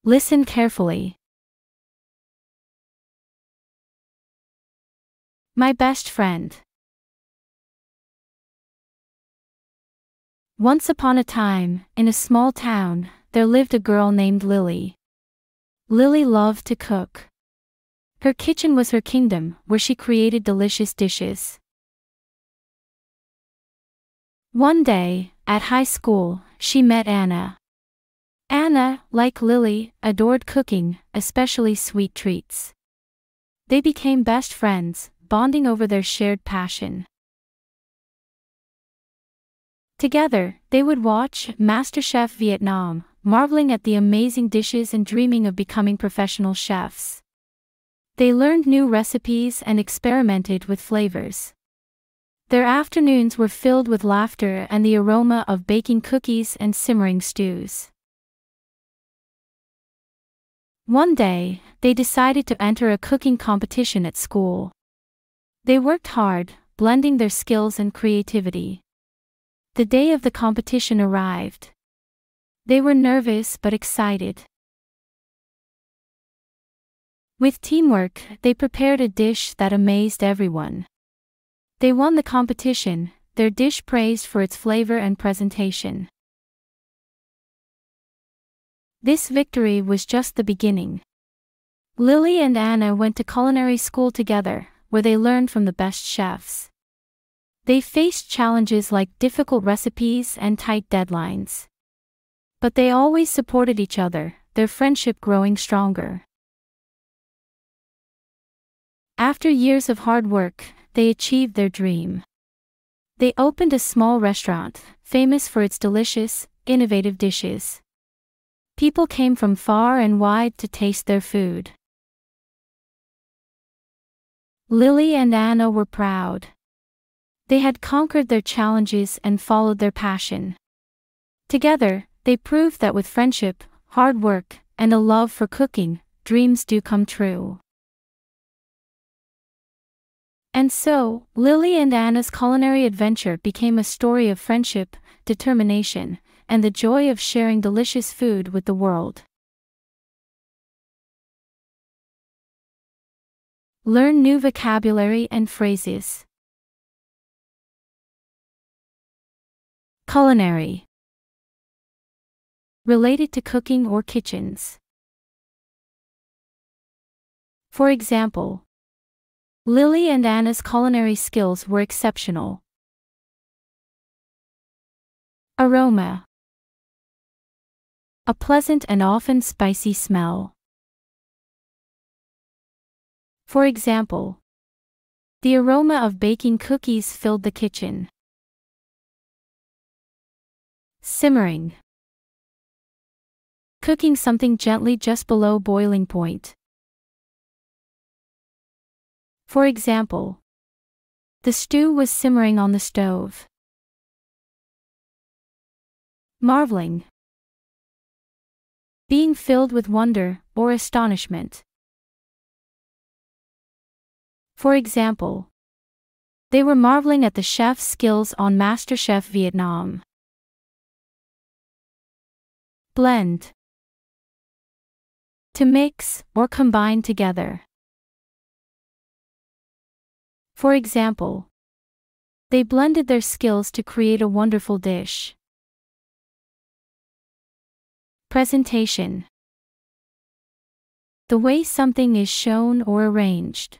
Listen carefully. My best friend. Once upon a time, in a small town, there lived a girl named Lily. Lily loved to cook. Her kitchen was her kingdom, where she created delicious dishes. One day, at high school, she met Anna. Anna, like Lily, adored cooking, especially sweet treats. They became best friends, bonding over their shared passion. Together, they would watch MasterChef Vietnam, marveling at the amazing dishes and dreaming of becoming professional chefs. They learned new recipes and experimented with flavors. Their afternoons were filled with laughter and the aroma of baking cookies and simmering stews. One day, they decided to enter a cooking competition at school. They worked hard, blending their skills and creativity. The day of the competition arrived. They were nervous but excited. With teamwork, they prepared a dish that amazed everyone. They won the competition, their dish praised for its flavor and presentation. This victory was just the beginning. Lily and Anna went to culinary school together, where they learned from the best chefs. They faced challenges like difficult recipes and tight deadlines. But they always supported each other, their friendship growing stronger. After years of hard work, they achieved their dream. They opened a small restaurant, famous for its delicious, innovative dishes. People came from far and wide to taste their food. Lily and Anna were proud. They had conquered their challenges and followed their passion. Together, they proved that with friendship, hard work, and a love for cooking, dreams do come true. And so, Lily and Anna's culinary adventure became a story of friendship, determination, and the joy of sharing delicious food with the world. Learn new vocabulary and phrases. Culinary. Related to cooking or kitchens. For example, Lily and Anna's culinary skills were exceptional. Aroma. A pleasant and often spicy smell. For example, the aroma of baking cookies filled the kitchen. Simmering. Cooking something gently just below boiling point. For example, the stew was simmering on the stove. Marveling. Being filled with wonder or astonishment. For example, they were marveling at the chef's skills on MasterChef Vietnam. Blend. To mix or combine together. For example, they blended their skills to create a wonderful dish. Presentation. The way something is shown or arranged.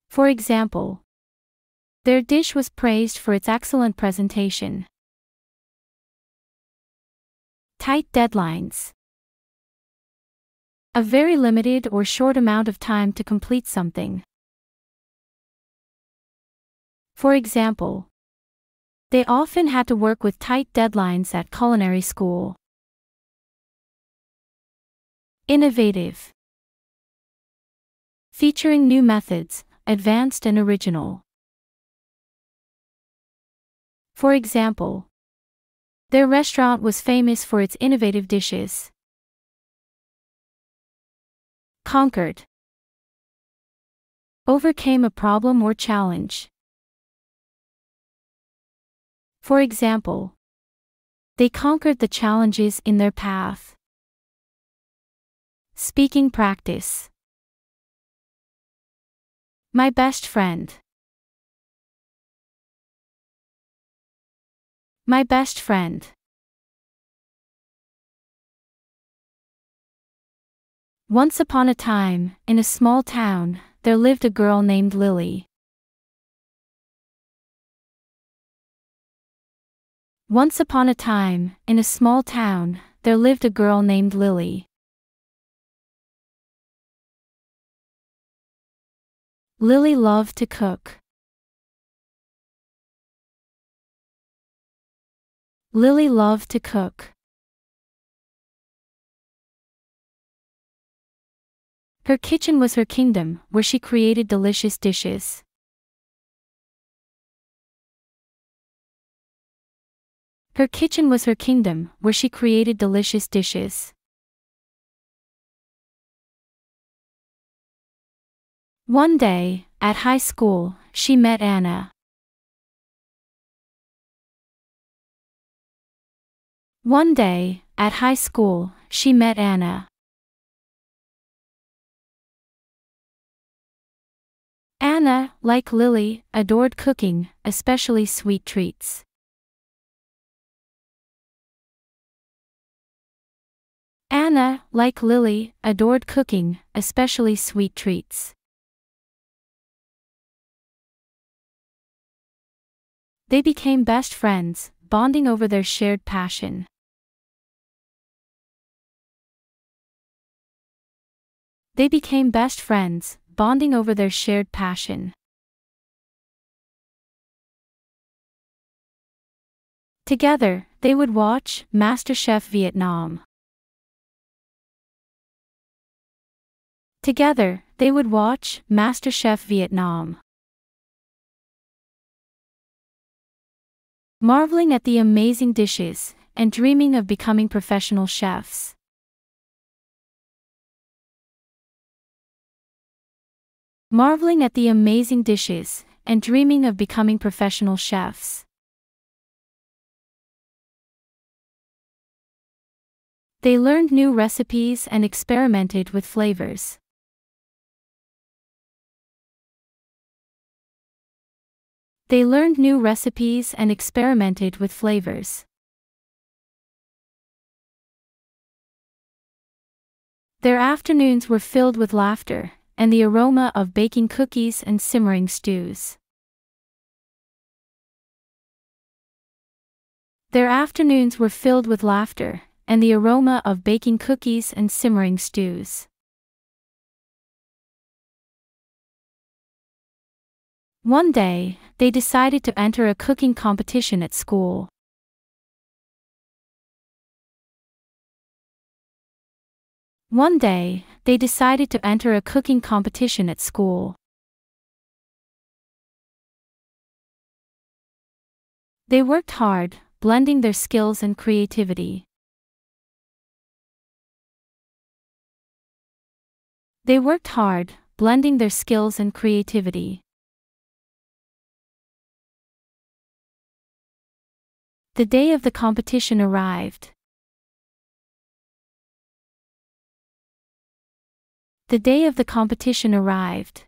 For example, their dish was praised for its excellent presentation. Tight deadlines. A very limited or short amount of time to complete something. For example, they often had to work with tight deadlines at culinary school. Innovative. Featuring new methods, advanced and original. For example, their restaurant was famous for its innovative dishes. Conquered. Overcame a problem or challenge. For example, They conquered the challenges in their path. Speaking practice. My best friend. My best friend. Once upon a time, in a small town, there lived a girl named Lily. Once upon a time, in a small town, there lived a girl named Lily. Lily loved to cook. Lily loved to cook. Her kitchen was her kingdom, where she created delicious dishes. Her kitchen was her kingdom, where she created delicious dishes. One day, at high school, she met Anna. One day, at high school, she met Anna. Anna, like Lily, adored cooking, especially sweet treats. Anna, like Lily, adored cooking, especially sweet treats. They became best friends, bonding over their shared passion. They became best friends, bonding over their shared passion. Together, they would watch MasterChef Vietnam. Together, they would watch MasterChef Vietnam. Marveling at the amazing dishes, and dreaming of becoming professional chefs. Marveling at the amazing dishes, and dreaming of becoming professional chefs. They learned new recipes and experimented with flavors. They learned new recipes and experimented with flavors. Their afternoons were filled with laughter, and the aroma of baking cookies and simmering stews. Their afternoons were filled with laughter, and the aroma of baking cookies and simmering stews. One day, they decided to enter a cooking competition at school. One day, they decided to enter a cooking competition at school. They worked hard, blending their skills and creativity. They worked hard, blending their skills and creativity. The day of the competition arrived. The day of the competition arrived.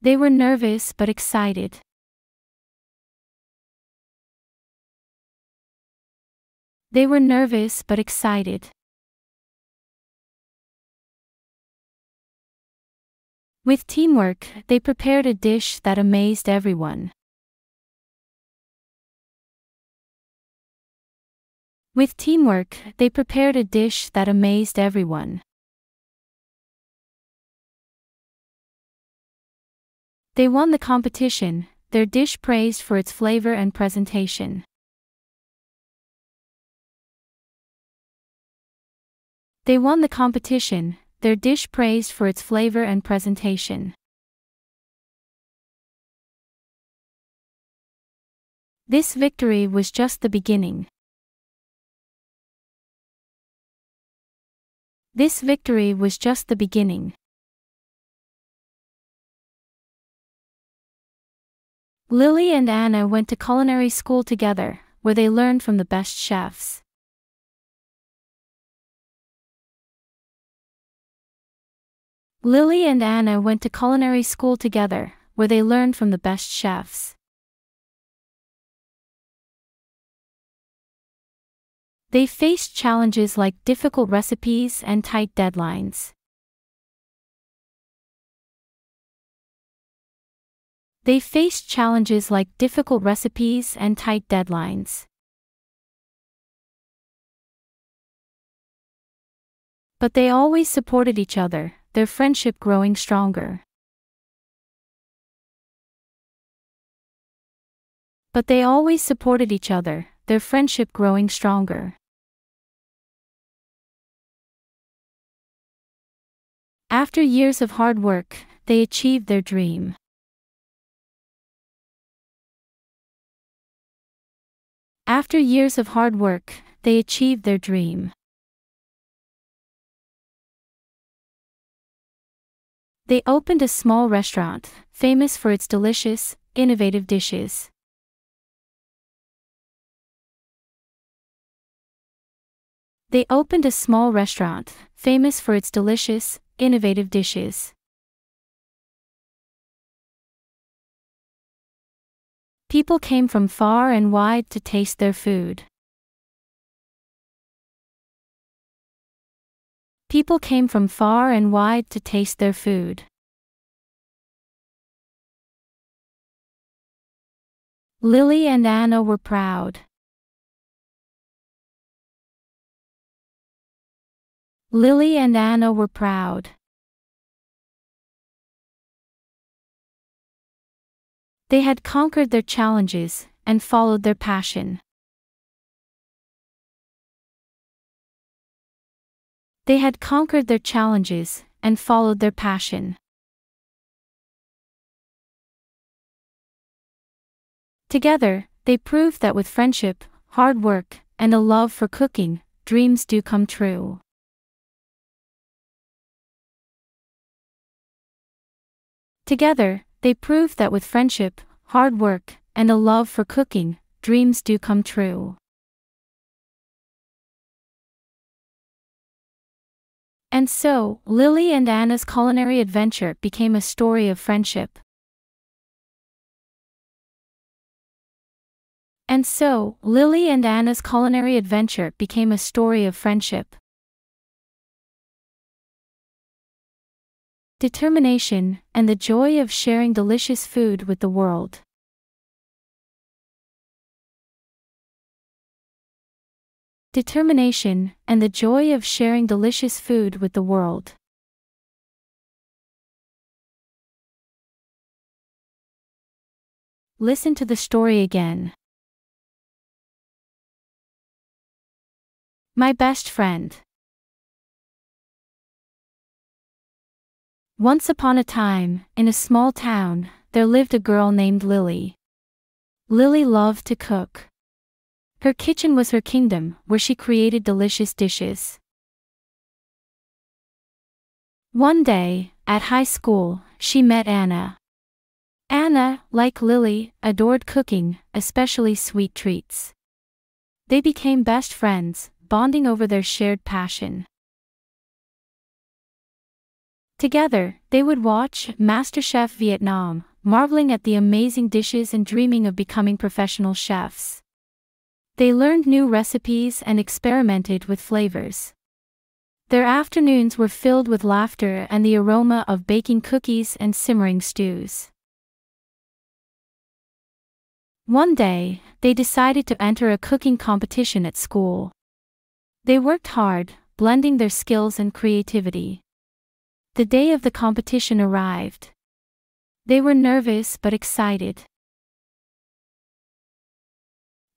They were nervous but excited. They were nervous but excited. With teamwork, they prepared a dish that amazed everyone. With teamwork, they prepared a dish that amazed everyone. They won the competition, their dish praised for its flavor and presentation. They won the competition, their dish praised for its flavor and presentation. This victory was just the beginning. This victory was just the beginning. Lily and Anna went to culinary school together, where they learned from the best chefs. Lily and Anna went to culinary school together, where they learned from the best chefs. They faced challenges like difficult recipes and tight deadlines. They faced challenges like difficult recipes and tight deadlines. But they always supported each other, their friendship growing stronger. But they always supported each other, their friendship growing stronger. After years of hard work, they achieved their dream. After years of hard work, they achieved their dream. They opened a small restaurant, famous for its delicious, innovative dishes. They opened a small restaurant, famous for its delicious, innovative dishes. People came from far and wide to taste their food. People came from far and wide to taste their food. Lily and Anna were proud. Lily and Anna were proud. They had conquered their challenges and followed their passion. They had conquered their challenges and followed their passion. Together, they proved that with friendship, hard work, and a love for cooking, dreams do come true. Together, they proved that with friendship, hard work, and a love for cooking, dreams do come true. And so, Lily and Anna's culinary adventure became a story of friendship. And so, Lily and Anna's culinary adventure became a story of friendship. Determination, and the joy of sharing delicious food with the world. Determination, and the joy of sharing delicious food with the world. Listen to the story again. My best friend. Once upon a time, in a small town, there lived a girl named Lily. Lily loved to cook. Her kitchen was her kingdom, where she created delicious dishes. One day, at high school, she met Anna. Anna, like Lily, adored cooking, especially sweet treats. They became best friends, bonding over their shared passion. Together, they would watch MasterChef Vietnam, marveling at the amazing dishes and dreaming of becoming professional chefs. They learned new recipes and experimented with flavors. Their afternoons were filled with laughter and the aroma of baking cookies and simmering stews. One day, they decided to enter a cooking competition at school. They worked hard, blending their skills and creativity. The day of the competition arrived. They were nervous but excited.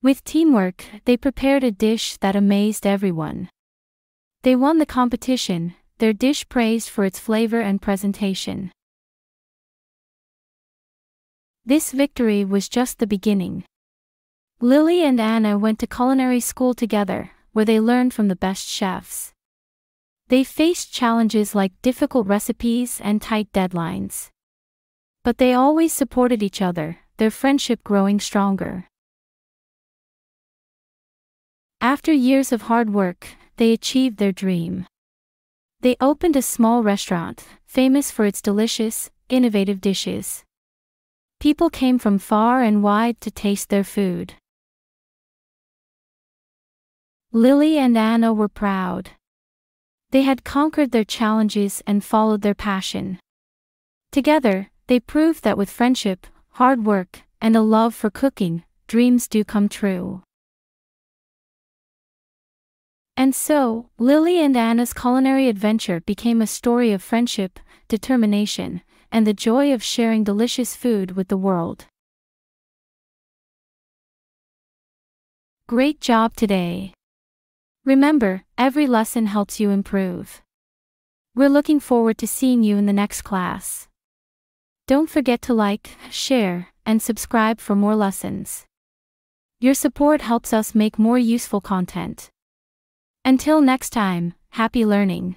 With teamwork, they prepared a dish that amazed everyone. They won the competition, their dish praised for its flavor and presentation. This victory was just the beginning. Lily and Anna went to culinary school together, where they learned from the best chefs. They faced challenges like difficult recipes and tight deadlines. But they always supported each other, their friendship growing stronger. After years of hard work, they achieved their dream. They opened a small restaurant, famous for its delicious, innovative dishes. People came from far and wide to taste their food. Lily and Anna were proud. They had conquered their challenges and followed their passion. Together, they proved that with friendship, hard work, and a love for cooking, dreams do come true. And so, Lily and Anna's culinary adventure became a story of friendship, determination, and the joy of sharing delicious food with the world. Great job today! Remember, every lesson helps you improve. We're looking forward to seeing you in the next class. Don't forget to like, share, and subscribe for more lessons. Your support helps us make more useful content. Until next time, happy learning!